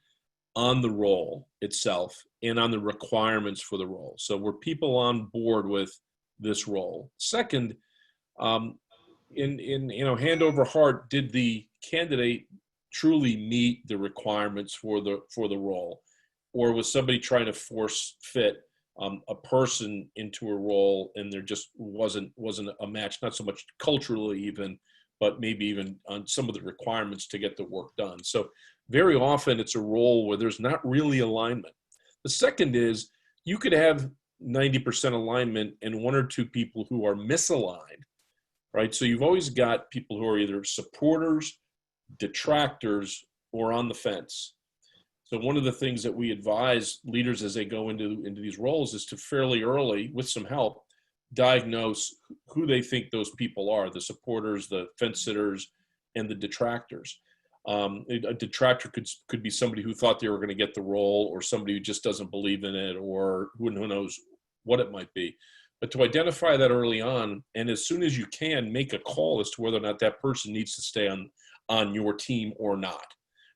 on the role itself and on the requirements for the role? So were people on board with this role? Second, in hand over heart, did the candidate truly meet the requirements for the role, or was somebody trying to force fit a person into a role and there just wasn't a match, not so much culturally even, but maybe even on some of the requirements to get the work done? So very often it's a role where there's not really alignment. The second is you could have 90% alignment and one or two people who are misaligned, right? So you've always got people who are either supporters, detractors, or on the fence. So one of the things that we advise leaders as they go into these roles is to fairly early, with some help, diagnose who they think those people are, the supporters, the fence sitters, and the detractors. A detractor could be somebody who thought they were going to get the role, or somebody who just doesn't believe in it, or who knows what it might be. But to identify that early on, and as soon as you can, make a call as to whether or not that person needs to stay on your team or not,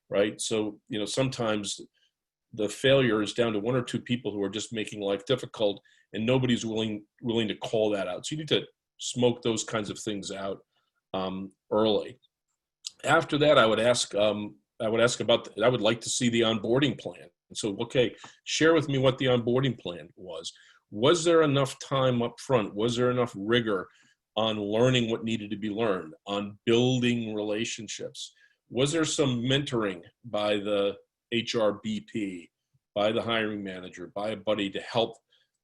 right? So, sometimes the failure is down to one or two people who are just making life difficult, and nobody's willing to call that out. So you need to smoke those kinds of things out early. After that, I would like to see the onboarding plan. And so, okay, share with me what the onboarding plan was. Was there enough time up front? Was there enough rigor on learning what needed to be learned, on building relationships? Was there some mentoring by the HRBP, by the hiring manager, by a buddy to help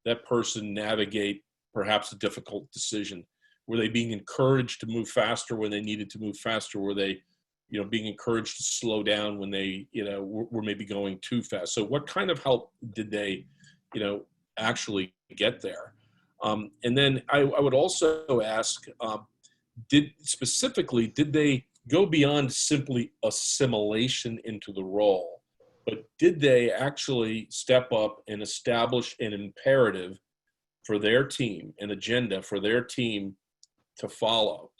that person navigate perhaps a difficult decision? Were they being encouraged to move faster when they needed to move faster? Were they, being encouraged to slow down when they, were maybe going too fast? So what kind of help did they, actually get there? And then I would also ask, did they go beyond simply assimilation into the role, but did they actually step up and establish an imperative for their team, an agenda for their team to follow,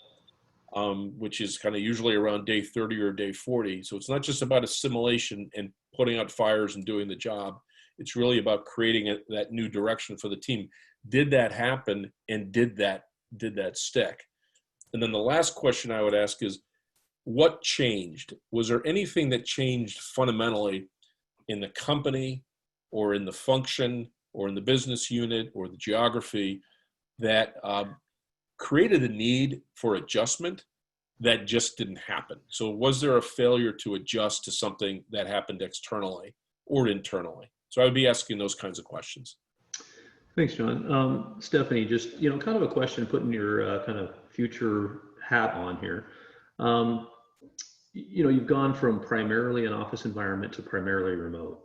which is kind of usually around day 30 or day 40. So it's not just about assimilation and putting out fires and doing the job. It's really about creating that new direction for the team. Did that happen, and did that stick? And then the last question I would ask is, what changed? Was there anything that changed fundamentally in the company or in the function or in the business unit or the geography that created a need for adjustment that just didn't happen? So was there a failure to adjust to something that happened externally or internally? So I would be asking those kinds of questions. Thanks, John. Stephanie, just, kind of a question, putting your kind of future hat on here. You've gone from primarily an office environment to primarily remote.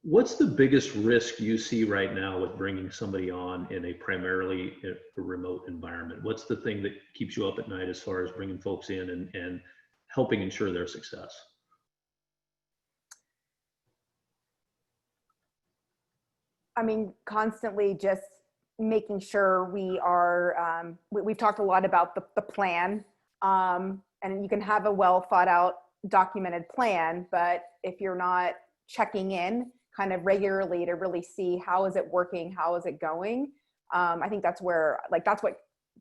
What's the biggest risk you see right now with bringing somebody on in a primarily remote environment? What's the thing that keeps you up at night as far as bringing folks in and helping ensure their success? I mean, constantly just making sure we are, we've talked a lot about the plan, and you can have a well thought out documented plan, but if you're not checking in kind of regularly to really see how is it working, how is it going, I think that's where, that's what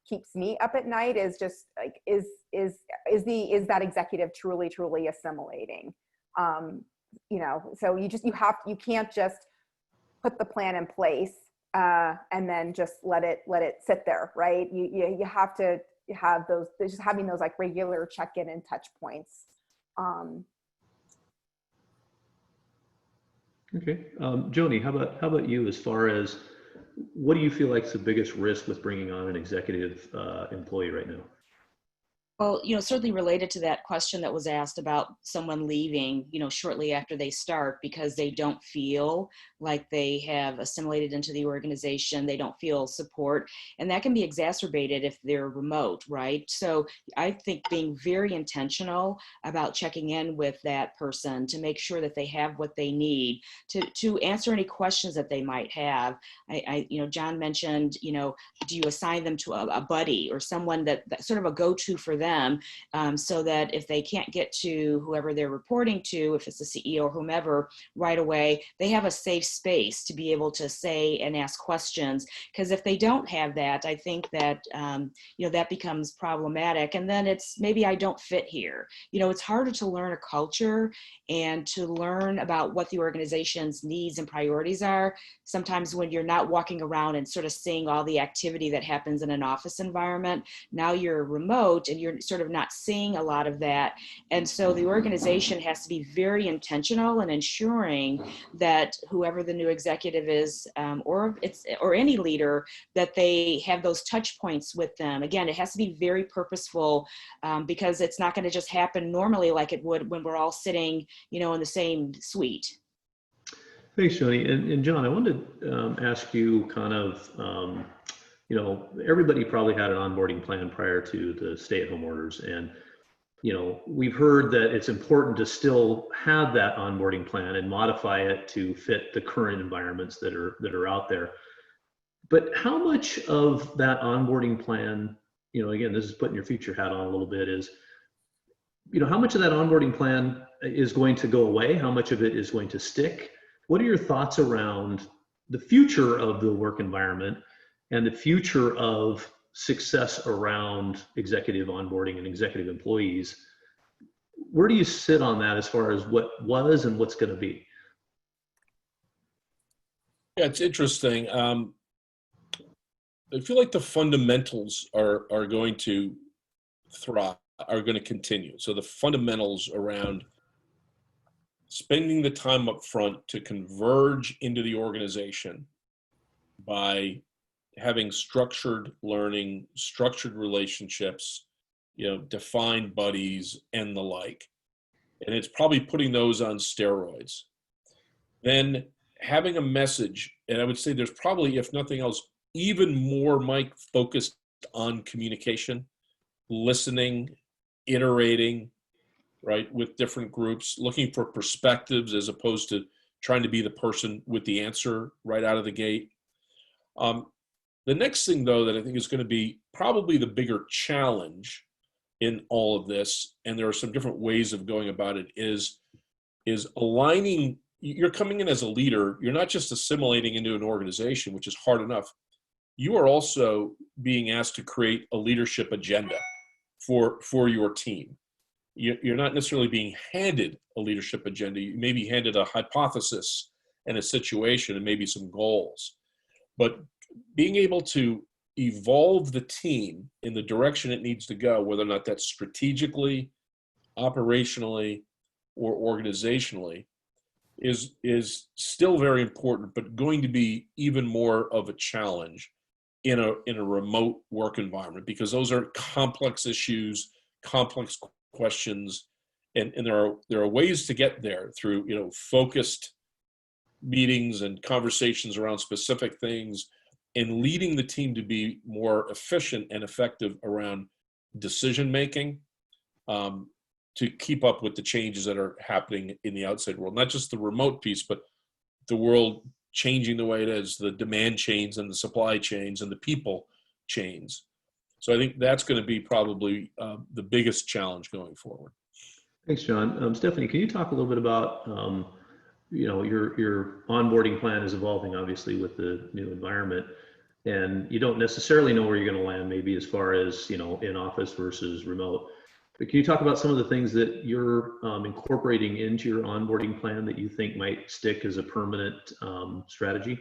keeps me up at night, is just like, is that executive truly assimilating? So you can't just put the plan in place and then just let it sit there, right? You have to have those, just having those like regular check-in and touch points. Okay, Joni, how about you? As far as, what do you feel like is the biggest risk with bringing on an executive employee right now? Well, certainly related to that question that was asked about someone leaving, shortly after they start because they don't feel like they have assimilated into the organization, they don't feel support, and that can be exacerbated if they're remote, right? So I think being very intentional about checking in with that person to make sure that they have what they need to answer any questions that they might have. John mentioned, do you assign them to a buddy or someone that's sort of a go-to for them? So that if they can't get to whoever they're reporting to, if it's the CEO or whomever, right away, they have a safe space to be able to say and ask questions. Because if they don't have that, I think that, that becomes problematic. And then it's, maybe I don't fit here. It's harder to learn a culture and to learn about what the organization's needs and priorities are. Sometimes when you're not walking around and sort of seeing all the activity that happens in an office environment, now you're remote and you're sort of not seeing a lot of that. And so the organization has to be very intentional in ensuring that whoever the new executive is, or any leader, that they have those touch points with them. Again, it has to be very purposeful, because it's not going to just happen normally like it would when we're all sitting, in the same suite. Thanks, Joni. And John, I wanted to ask you kind of, everybody probably had an onboarding plan prior to the stay-at-home orders. And, we've heard that it's important to still have that onboarding plan and modify it to fit the current environments that are out there. But how much of that onboarding plan, again, this is putting your future hat on a little bit, is, how much of that onboarding plan is going to go away? How much of it is going to stick? What are your thoughts around the future of the work environment and the future of success around executive onboarding and executive employees? Where do you sit on that as far as what was and what's going to be? Yeah, it's interesting. I feel like the fundamentals are going to thrive, are going to continue. So the fundamentals around spending the time up front to converge into the organization by having structured learning, structured relationships, defined buddies and the like. And it's probably putting those on steroids. Then having a message, and I would say there's probably, if nothing else, even more, Mike, focused on communication, listening, iterating, right, with different groups, looking for perspectives as opposed to trying to be the person with the answer right out of the gate. The next thing, though, that I think is going to be probably the bigger challenge in all of this, and there are some different ways of going about it, is aligning. You're coming in as a leader. You're not just assimilating into an organization, which is hard enough. You are also being asked to create a leadership agenda for your team. You're not necessarily being handed a leadership agenda. You may be handed a hypothesis and a situation and maybe some goals. But being able to evolve the team in the direction it needs to go, whether or not that's strategically, operationally, or organizationally, is still very important, but going to be even more of a challenge in a remote work environment, because those are complex issues, complex questions, and there are ways to get there through focused meetings and conversations around specific things, and leading the team to be more efficient and effective around decision making, to keep up with the changes that are happening in the outside world, not just the remote piece, but the world changing the way it is, the demand chains and the supply chains and the people chains. So I think that's going to be probably the biggest challenge going forward. Thanks, John. Stephanie, can you talk a little bit about, your onboarding plan is evolving, obviously, with the new environment, and you don't necessarily know where you're going to land, maybe as far as, in office versus remote. But can you talk about some of the things that you're incorporating into your onboarding plan that you think might stick as a permanent strategy?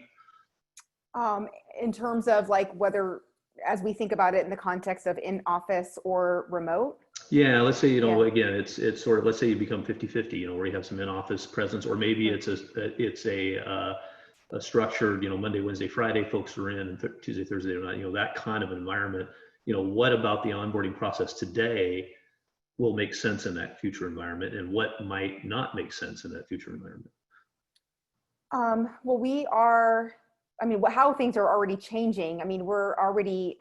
In terms of like whether, as we think about it in the context of in office or remote? Yeah, let's say, again, it's sort of, let's say you become 50-50, where you have some in-office presence, or maybe it's a structured, Monday, Wednesday, Friday, folks are in, and Tuesday, Thursday, they're not, that kind of environment. What about the onboarding process today will make sense in that future environment, and what might not make sense in that future environment? Well, how things are already changing. We're already,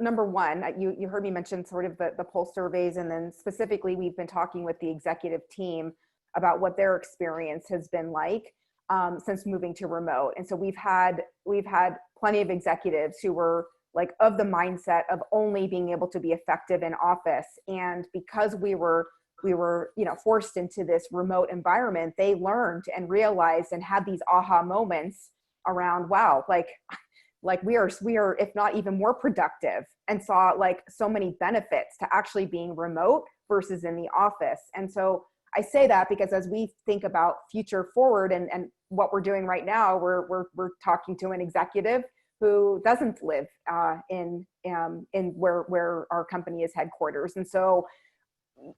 number one, you heard me mention sort of the pulse surveys, and then specifically we've been talking with the executive team about what their experience has been like since moving to remote. And so we've had plenty of executives who were like of the mindset of only being able to be effective in office. And because we were forced into this remote environment, they learned and realized and had these aha moments around, wow, like we are, if not even more productive, and saw like so many benefits to actually being remote versus in the office. And so I say that because as we think about future forward and what we're doing right now, we're talking to an executive who doesn't live in where our company is headquarters. And so,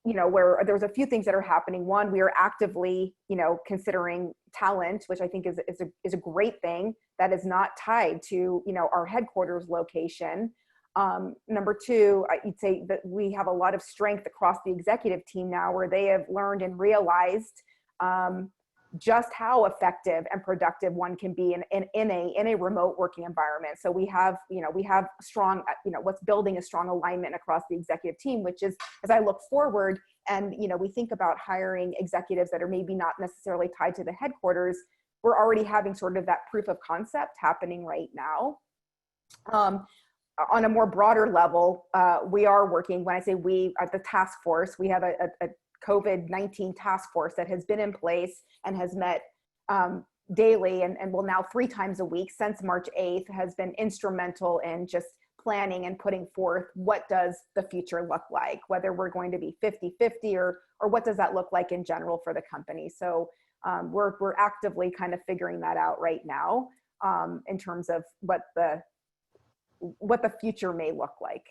where there's a few things that are happening. One, we are actively, considering talent, which I think is a great thing that is not tied to, our headquarters location. Number two, I'd say that we have a lot of strength across the executive team now, where they have learned and realized just how effective and productive one can be in a remote working environment. So we have strong, what's building a strong alignment across the executive team, which is, as I look forward and, we think about hiring executives that are maybe not necessarily tied to the headquarters, we're already having sort of that proof of concept happening right now. On a more broader level, we are working, when I say we, at the task force, we have a COVID-19 task force that has been in place and has met daily and will now 3 times a week since March 8th, has been instrumental in just planning and putting forth what does the future look like, whether we're going to be 50-50 or what does that look like in general for the company. So we're actively kind of figuring that out right now in terms of what the future may look like.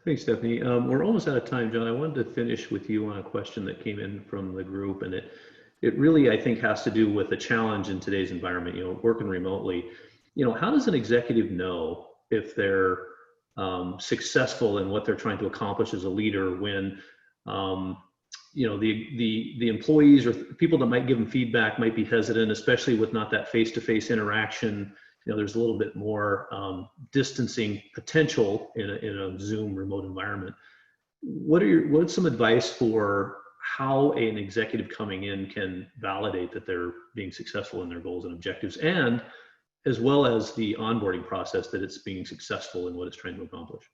Thanks, Stephanie. We're almost out of time, John. I wanted to finish with you on a question that came in from the group, and it really, I think, has to do with the challenge in today's environment, working remotely. How does an executive know if they're successful in what they're trying to accomplish as a leader when, the employees or people that might give them feedback might be hesitant, especially with not that face-to-face interaction? There's a little bit more distancing potential in a Zoom remote environment. What's some advice for how an executive coming in can validate that they're being successful in their goals and objectives, and as well as the onboarding process, that it's being successful in what it's trying to accomplish?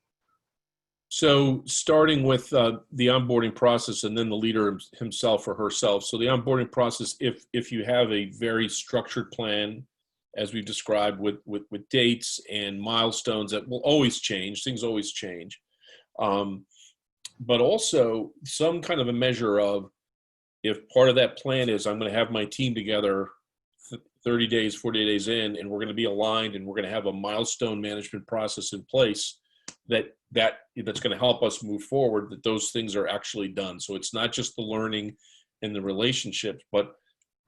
So starting with the onboarding process and then the leader himself or herself. So the onboarding process, if you have a very structured plan, as we've described, with dates and milestones that will always change, things always change. But also some kind of a measure of, if part of that plan is I'm going to have my team together 30 days, 40 days in, and we're going to be aligned and we're going to have a milestone management process in place that's going to help us move forward, that those things are actually done. So it's not just the learning and the relationships, but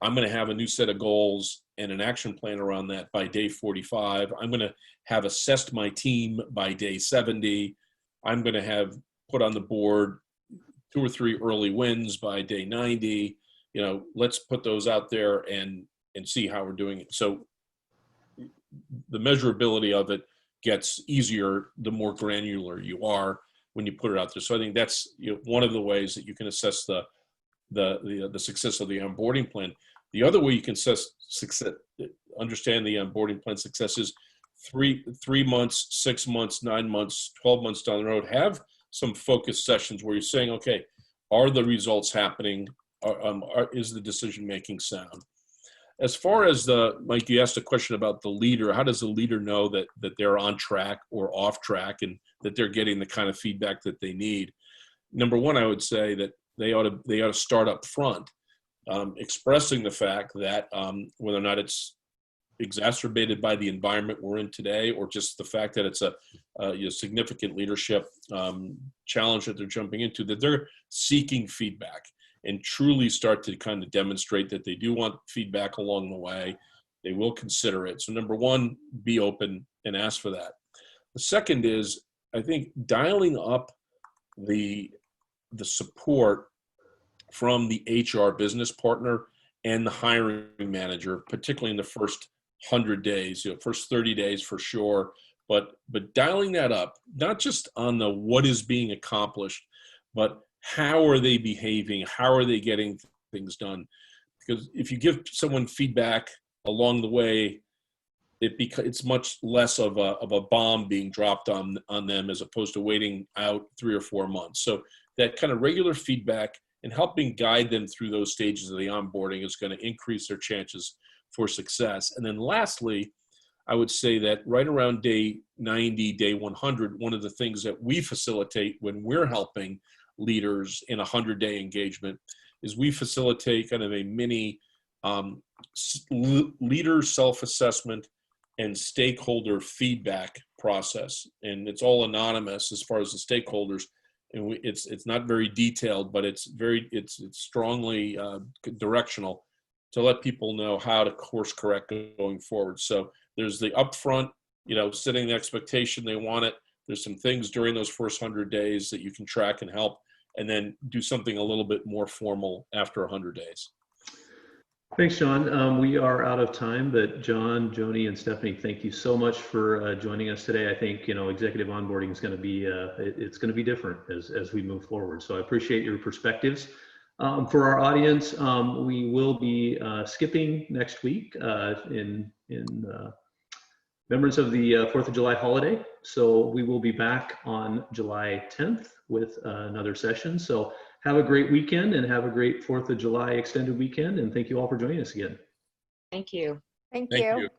I'm going to have a new set of goals and an action plan around that by day 45. I'm going to have assessed my team by day 70. I'm going to have put on the board 2 or 3 early wins by day 90. Let's put those out there and see how we're doing it. So the measurability of it gets easier the more granular you are when you put it out there. So I think that's one of the ways that you can assess the success of the onboarding plan. The other way you can understand the onboarding plan success is 3 months, 6 months, 9 months, 12 months down the road. Have some focus sessions where you're saying, okay, are the results happening? Is the decision making sound? As far as Mike, you asked a question about the leader. How does the leader know that they're on track or off track and that they're getting the kind of feedback that they need? Number one, I would say that they ought to start up front, expressing the fact that whether or not it's exacerbated by the environment we're in today, or just the fact that it's a significant leadership challenge that they're jumping into, that they're seeking feedback and truly start to kind of demonstrate that they do want feedback along the way. They will consider it. So number one, be open and ask for that. The second is, I think, dialing up the support from the HR business partner and the hiring manager, particularly in the first 100 days, first 30 days for sure, but dialing that up, not just on the what is being accomplished, but how are they behaving? How are they getting things done? Because if you give someone feedback along the way, it's much less of a bomb being dropped on them as opposed to waiting out 3 or 4 months. So that kind of regular feedback and helping guide them through those stages of the onboarding is going to increase their chances for success. And then lastly, I would say that right around day 90, day 100, one of the things that we facilitate when we're helping leaders in a 100-day engagement is we facilitate kind of a mini leader self-assessment and stakeholder feedback process. And it's all anonymous as far as the stakeholders. And it's not very detailed, but it's strongly directional to let people know how to course correct going forward. So there's the upfront, setting the expectation they want it. There's some things during those first 100 days that you can track and help, and then do something a little bit more formal after 100 days. Thanks, John. We are out of time, but John, Joni, and Stephanie, thank you so much for joining us today. I think, executive onboarding is going to be, it's going to be different as we move forward. So I appreciate your perspectives. For our audience, we will be skipping next week in remembrance of the 4th of July holiday. So we will be back on July 10th with another session. So have a great weekend and have a great 4th of July extended weekend. And thank you all for joining us again. Thank you. Thank Thank you. you.